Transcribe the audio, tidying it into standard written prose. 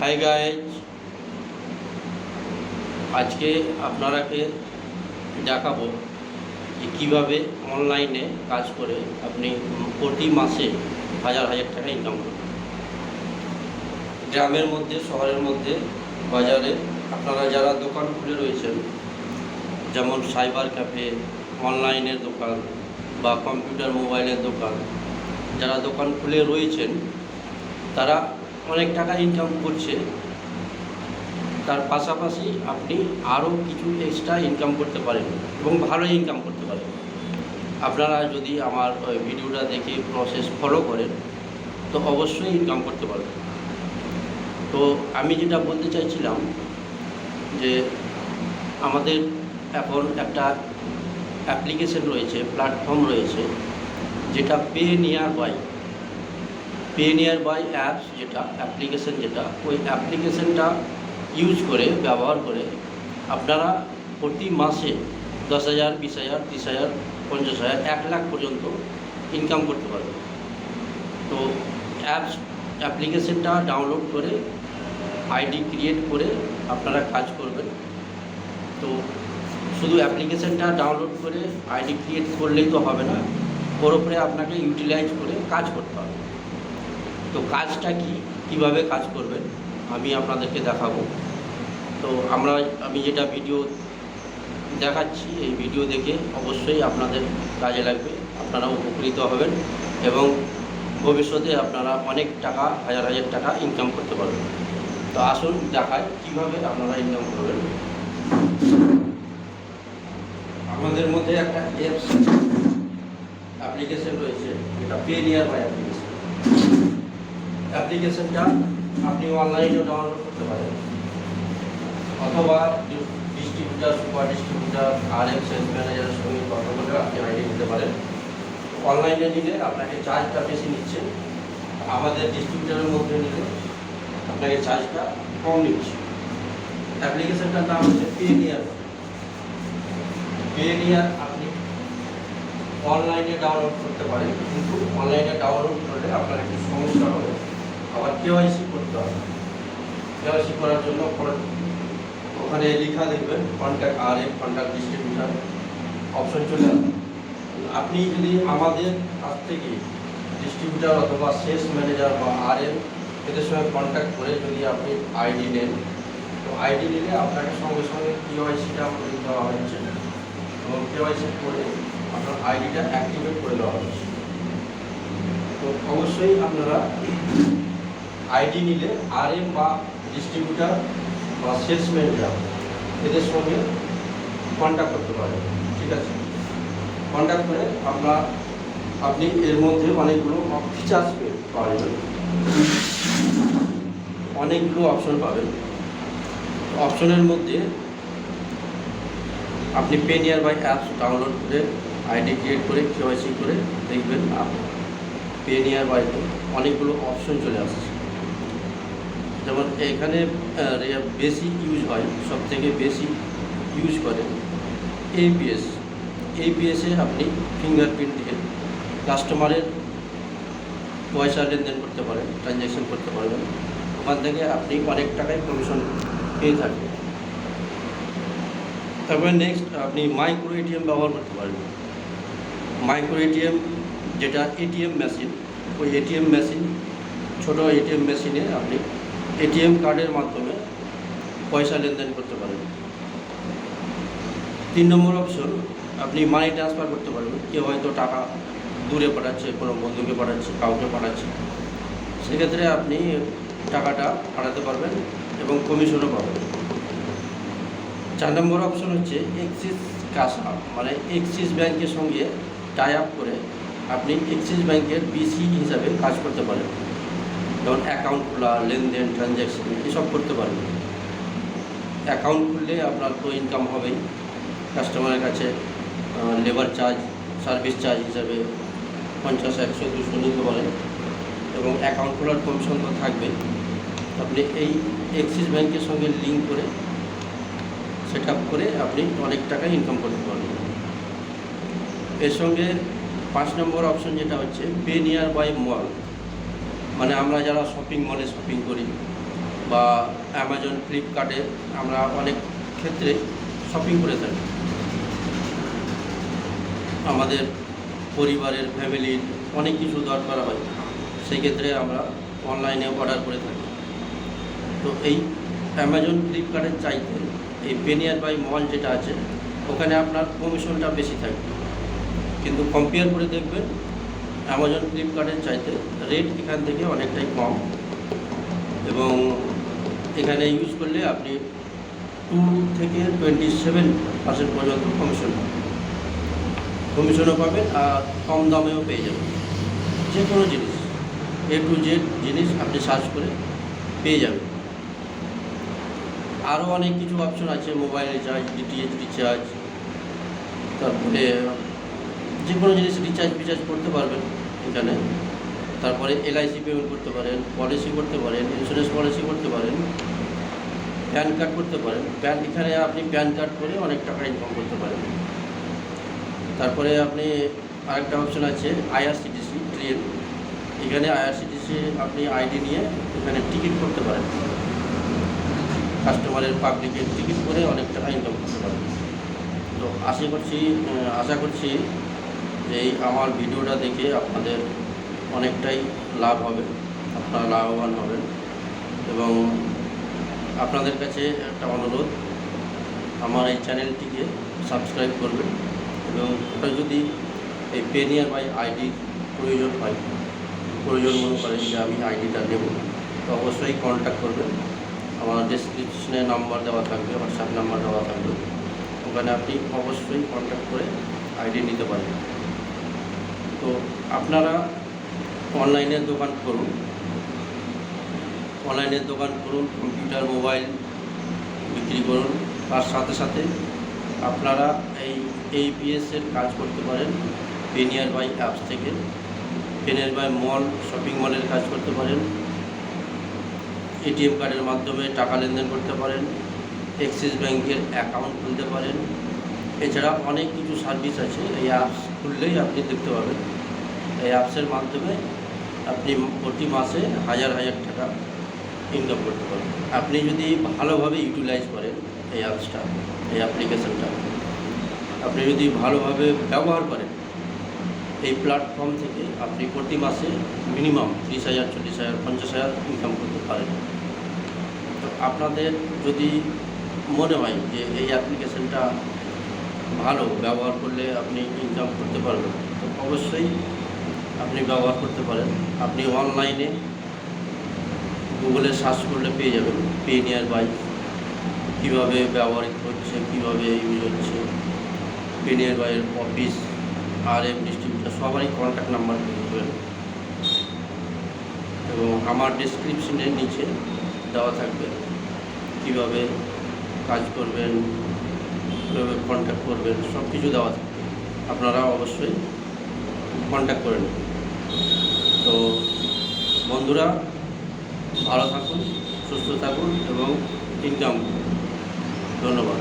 Hi guys, আজকে আপনারাকে দেখাবো যে কীভাবে অনলাইনে কাজ করে আপনি প্রতি মাসে হাজার হাজার টাকা ইনকাম করবেন। গ্রামের মধ্যে, শহরের মধ্যে, বাজারে আপনারা যারা দোকান খুলে রয়েছেন, যেমন সাইবার ক্যাফে, অনলাইনের দোকান বা কম্পিউটার মোবাইলের দোকান, যারা দোকান খুলে রয়েছেন তারা অনেক টাকা ইনকাম করছে। তার পাশাপাশি আপনি আরও কিছু এক্সট্রা ইনকাম করতে পারেন এবং ভালো ইনকাম করতে পারেন। আপনারা যদি আমার ভিডিওটা দেখে প্রসেস ফলো করেন তো অবশ্যই ইনকাম করতে পারবেন। তো আমি যেটা বলতে চাইছিলাম যে আমাদের এখন একটা অ্যাপ্লিকেশন রয়েছে, প্ল্যাটফর্ম রয়েছে, যেটা পে নিয়ার বাই অ্যাপস, যেটা অ্যাপ্লিকেশন, যেটা ওই অ্যাপ্লিকেশনটা ইউজ করে, ব্যবহার করে আপনারা প্রতি মাসে 10,000, 20,000, 30,000, 50,000, 1 লাখ পর্যন্ত ইনকাম করতে পারবেন। তো অ্যাপ্লিকেশনটা ডাউনলোড করে আইডি ক্রিয়েট করে আপনারা কাজ করবেন। তো শুধু অ্যাপ্লিকেশনটা ডাউনলোড করে আইডি ক্রিয়েট করলেই তো হবে না, ওর উপরে আপনাকে ইউটিলাইজ করে কাজ করতে হবে। তো কাজটা কীভাবে কাজ করবেন আমি আপনাদেরকে দেখাবো। তো আমি যেটা ভিডিও দেখাচ্ছি, এই ভিডিও দেখে অবশ্যই আপনাদের কাজে লাগবে, আপনারা উপকৃত হবেন এবং ভবিষ্যতে আপনারা অনেক টাকা, হাজার হাজার টাকা ইনকাম করতে পারবেন। তো আসুন দেখায় কীভাবে আপনারা ইনকাম করবেন। আমাদের মধ্যে একটা অ্যাপ্লিকেশন রয়েছে, এটা পে নিয়ার বাই অ্যাপ্লিকেশনটা আপনি অনলাইনে ডাউনলোড করতে পারেন, অথবা ডিস্ট্রিবিউটার, সুপার ডিস্ট্রিবিউটার, সেলস ম্যানেজারের সঙ্গে কথা বলে আপনি আইডি নিতে পারেন। অনলাইনে নিলে আপনাকে চার্জটা বেশি নিচ্ছে, আমাদের ডিস্ট্রিবিউটারের মধ্যে নিলে আপনাকে চার্জটা কম নিচ্ছে। অ্যাপ্লিকেশনটার নাম হচ্ছে পে নিয়ার। আপনি অনলাইনে ডাউনলোড করতে পারেন, কিন্তু অনলাইনে ডাউনলোড করলে আপনার একটু সমস্যা হবে, আবার কেওয়াইসি করতে হবে। কেওয়াইসি করার জন্য ওখানে লেখা দেখবেন কন্ট্যাক্ট কন্ট্যাক্ট ডিস্ট্রিবিউটার অপশন চলে আসবে। আপনি যদি আমাদের কাছ থেকে ডিস্ট্রিবিউটার অথবা সেলস ম্যানেজার বা এদের সঙ্গে কন্ট্যাক্ট করে যদি আপনি আইডি নেন, তো আইডি নিলে আপনাকে সঙ্গে সঙ্গে কেওয়াইসিটা করে দেওয়া হচ্ছে এবং কেওয়াইসি করে আপনার আইডিটা অ্যাক্টিভেট করে দেওয়া হচ্ছে। তো অবশ্যই আপনারা আইডি নিলে বা ডিস্ট্রিবিউটার বা সেলস ম্যানেজার এদের সঙ্গে কন্ট্যাক্ট করতে পারেন, ঠিক আছে? কন্ট্যাক্ট করে আপনি এর মধ্যে অনেকগুলো ফিচার্স পাবেন, অনেকগুলো অপশন পাবেন। অপশনের মধ্যে আপনি PayNearby apps download করে আইডি ক্রিয়েট করে কেওয়াইসি করে দেখবেন পে নিয়ার বাইতে অনেকগুলো অপশন চলে আসছে। যেমন এখানে বেশি ইউজ হয়, সবথেকে বেশি ইউজ করেন এপিএসে আপনি ফিঙ্গারপ্রিন্ট দিয়ে কাস্টমারের পয়সা লেনদেন করতে পারেন, ট্রানজ্যাকশন করতে পারবেন। ওখান থেকে আপনি অনেক টাকায় কমিশন পেয়ে থাকবেন। তারপরে নেক্সট আপনি মাইক্রো এটিএম ব্যবহার করতে পারবেন। মাইক্রো এটিএম যেটা এটিএম মেশিন, ওই এটিএম মেশিন, ছোটো এটিএম মেশিনে আপনি এটিএম কার্ডের মাধ্যমে পয়সা লেনদেন করতে পারেন। 3 নম্বর অপশন, আপনি মানি ট্রান্সফার করতে পারবেন। কেউ হয়তো টাকা দূরে পাঠাচ্ছে, কোনো বন্ধুকে পাঠাচ্ছে, কাউকে পাঠাচ্ছে, সেক্ষেত্রে আপনি টাকাটা পাঠাতে পারবেন এবং কমিশনও পাবেন। 4 নম্বর অপশন হচ্ছে এক্সিস ক্যাশ আপ, মানে এক্সিস ব্যাংকের সঙ্গে টাই আপ করে আপনি এক্সিস ব্যাংকের বিসি হিসাবে কাজ করতে পারেন। যেমন অ্যাকাউন্ট খোলা, লেনদেন, ট্রানজ্যাকশন এসব করতে পারবেন। অ্যাকাউন্ট খুললে আপনার তো ইনকাম হবেই, কাস্টমারের কাছে লেবার চার্জ, সার্ভিস চার্জ হিসাবে 50, 100, 200 নিতে পারেন এবং অ্যাকাউন্ট খোলার কমিশন তো থাকবে। আপনি এই এক্সিস ব্যাংকের সঙ্গে লিঙ্ক করে সেট আপ করে আপনি অনেক টাকা ইনকাম করতে পারবেন। এর সঙ্গে 5 নম্বর অপশন যেটা হচ্ছে পে নিয়ার বাই মল, মানে আমরা যারা শপিং মলে শপিং করি, বা অ্যামাজন, ফ্লিপকার্টে আমরা অনেক ক্ষেত্রে শপিং করে থাকি। আমাদের পরিবারের, ফ্যামিলির অনেক কিছু দরকার হয়, সেই ক্ষেত্রে আমরা অনলাইনে অর্ডার করে থাকি। তো এই অ্যামাজন, ফ্লিপকার্টের চাইতে এই পেনিয়ার বাই মল যেটা আছে ওখানে আপনার কমিশনটা বেশি থাকবে, কিন্তু কম্পেয়ার করে দেখবেন অ্যামাজন, ফ্লিপকার্টের চাইতে রেট এখান থেকে অনেকটাই কম, এবং এখানে ইউজ করলে আপনি 2 থেকে 27% পর্যন্ত কমিশনও পাবেন, আর কম দামেও পেয়ে যাবেন। যে কোনো জিনিস A to Z জিনিস আপনি সার্চ করে পেয়ে যাবেন। আরও অনেক কিছু অপশন আছে, মোবাইল রিচার্জ, DTH রিচার্জ, তারপরে যে কোনো জিনিস রিচার্জ করতে পারবেন এখানে। তারপরে LIC পেমেন্ট করতে পারেন, পলিসি করতে পারেন, ইন্স্যুরেন্স পলিসি করতে পারেন, প্যান কার্ড করতে পারেন। এখানে আপনি প্যান কার্ড করে অনেক টাকা ইনকাম করতে পারেন। তারপরে আপনি আরেকটা অপশন আছে IRCTC ট্রেন। এখানে IRCTC আপনি আইডি নিয়ে এখানে টিকিট করতে পারেন, কাস্টমারের পাবলিকের টিকিট করে অনেক টাকা ইনকাম করতে পারেন। তো আশা করছি যে আমার ভিডিওটা দেখে আপনাদের অনেকটাই লাভ হবে, আপনারা লাভবান হবেন। এবং আপনাদের কাছে একটা অনুরোধ, আমার এই চ্যানেলটিকে সাবস্ক্রাইব করবেন, এবং ওটা যদি এই পেনিয়ার বাই আইডির প্রয়োজন মনে করেন যে আমি আইডিটা নেব, তো অবশ্যই কন্ট্যাক্ট করবেন। আমার ডেসক্রিপশনে নাম্বার দেওয়া থাকবে, হোয়াটসঅ্যাপ নাম্বার দেওয়া থাকবে, ওখানে আপনি অবশ্যই কন্ট্যাক্ট করে আইডি নিতে পারেন। তো আপনারা অনলাইনের দোকান করুন, কম্পিউটার, মোবাইল বিক্রি করুন। তার সাথে সাথে আপনারা এই APS-এর কাজ করতে পারেন পেনিয়ার বাই অ্যাপস থেকে। পেনিয়ার বাই মল, শপিং মলের কাজ করতে পারেন, ATM কার্ডের মাধ্যমে টাকা লেনদেন করতে পারেন, অ্যাক্সিস ব্যাংকের অ্যাকাউন্ট খুলতে পারেন। এছাড়া অনেক কিছু সার্ভিস আছে, এই অ্যাপস খুললেই আপনি দেখতে পাবেন। এই অ্যাপসের মাধ্যমে আপনি প্রতি মাসে হাজার টাকা ইনকাম করতে পারেন। আপনি যদি ভালোভাবে ইউটিলাইজ করেন এই অ্যাপসটা, এই অ্যাপ্লিকেশনটা আপনি যদি ভালোভাবে ব্যবহার করেন, এই প্ল্যাটফর্ম থেকে আপনি প্রতি মাসে মিনিমাম 30,000, 40,000, 50,000 ইনকাম করতে পারেন। তো আপনাদের যদি মনে হয় যে এই অ্যাপ্লিকেশনটা ভালো, ব্যবহার করলে আপনি ইনকাম করতে পারবেন, তো অবশ্যই আপনি ব্যবহার করতে পারেন। আপনি অনলাইনে গুগলে সার্চ করলে পেয়ে যাবেন পেনিয়ার বাই কীভাবে ব্যবহৃত হচ্ছে, কীভাবে ইউজ হচ্ছে। পেনিয়ার বাইয়ের অফিস, RM ডিস্ট্রিবিউটার সবারই কন্ট্যাক্ট নাম্বার পেয়ে যাবেন, এবং আমার ডেসক্রিপশনের নিচে দেওয়া থাকবে কীভাবে কাজ করবেন, কীভাবে কন্ট্যাক্ট করবেন, সব কিছু দেওয়া থাকবে। আপনারা অবশ্যই কন্ট্যাক্ট করে নেবেন। তো বন্ধুরা, ভালো থাকুন, সুস্থ থাকুন এবং ইনকাম করুন। ধন্যবাদ।